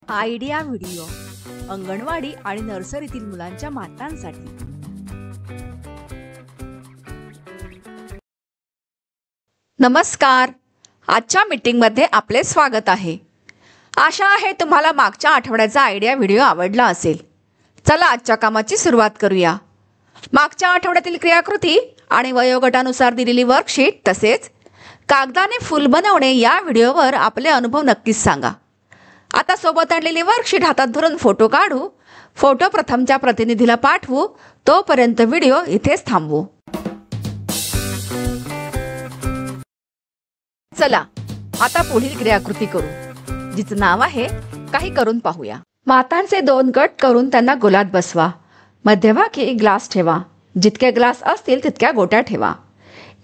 Idea video anganwadi आणि नर्सरीतील मुलांच्या मातांसाठी। नमस्कार, आजच्या मीटिंगमध्ये आपले स्वागत आहे। आशा आहे तुम्हाला मागच्या आठवड्याचा आयडिया व्हिडिओ आवडला असेल। चला आजच्या कामाची सुरुवात करूया। मागच्या आठवड्यातील क्रियाकृती आणि वयोगटानुसार दिलेली वर्कशीट तसेच कागदाने फूल बनवणे या व्हिडिओवर आपले अनुभव नक्कीच सांगा। आता सोबत आणलेली वर्कशीट हातात धरून फोटो काढू। फोटो प्रथमच्या प्रतिनिधीला पाठवू, तोपर्यंत व्हिडिओ इथेच थांबवू। चला आता पुढील क्रियाकृती करू, जिचं नाव आहे काही करून पाहूया। मातांचे 2 गट करून त्यांना गोलात बसवा। मध्यभागी ग्लास ठेवा। जितके ग्लास असतील तितक्या गोट्या ठेवा।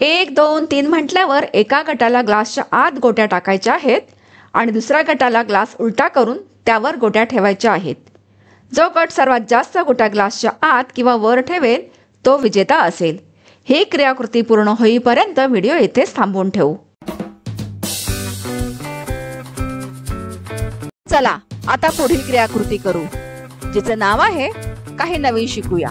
1 2 3 म्हटल्यावर एका गटाला ग्लासच्या आत गोट्या टाकायच्या आहेत आणि दुसऱ्या गटाला ग्लास उलटा करून त्यावर गोट्या ठेवायच्या आहेत। जो गट सर्वात जास्त गोट्या ग्लासच्या आत किंवा वर ठेवेल तो विजेता असेल। ही क्रियाकृती पूर्ण होईपर्यंत व्हिडिओ इथेच थांबवून ठेवू। चला आता पुढील क्रियाकृती करू, जिचं नाव आहे काही नवीन शिकूया।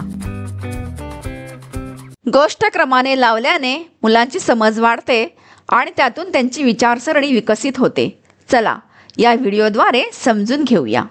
गोष्ट क्रमाने लावल्याने मुलांची समज वाढते आणि त्यातून त्यांची विचारसरणी विकसित होते। चला या व्हिडिओद्वारे समजून घेऊया।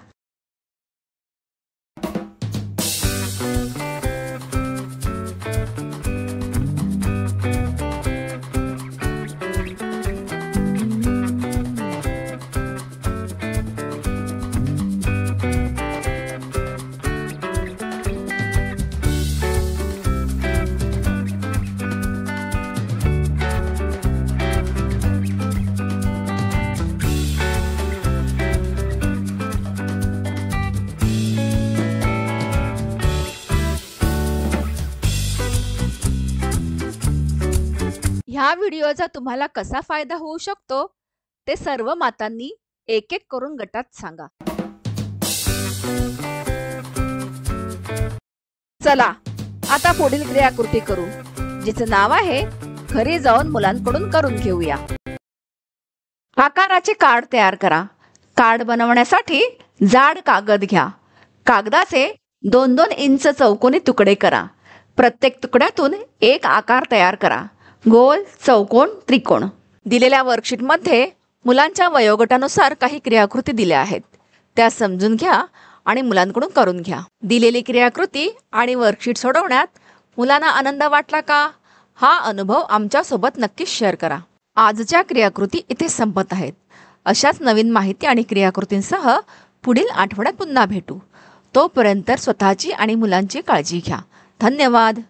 ह्या व्हिडिओचा तुम्हाला कसा फायदा होऊ शकतो ते सर्व मातांनी एक एक करून गटात सांगा। चला आता पुढील क्रियाकृती करू, जिचं नाव आहे घरी जाऊन मुलांकडून करून घेऊया। आकाराचे कार्ड तयार करा। कार्ड बनवण्यासाठी जाड कागद घ्या। कागदाचे 2-2 इंच चौकोनी तुकडे करा। प्रत्येक तुकड्यातून एक आकार तयार करा, गोल, चौकोन, त्रिकोण। दिलेल्या वर्कशीटमध्ये मुलांच्या वयोगटानुसार काही क्रियाकृती दिल्या आहेत, त्या समजून घ्या आणि मुलांकडून करून घ्या। दिलेली क्रियाकृती आणि वर्कशीट सोडवण्यात मुलांना आनंद वाटला का? हा अनुभव आमच्यासोबत नक्कीच शेअर करा। आजच्या क्रियाकृती इथे संपत आहेत। अशाच नवीन माहिती आणि क्रियाकृतींसह पुढील आठवड्यात पुन्हा भेटू। तोपर्यंत स्वतःची आणि मुलांची काळजी घ्या। धन्यवाद।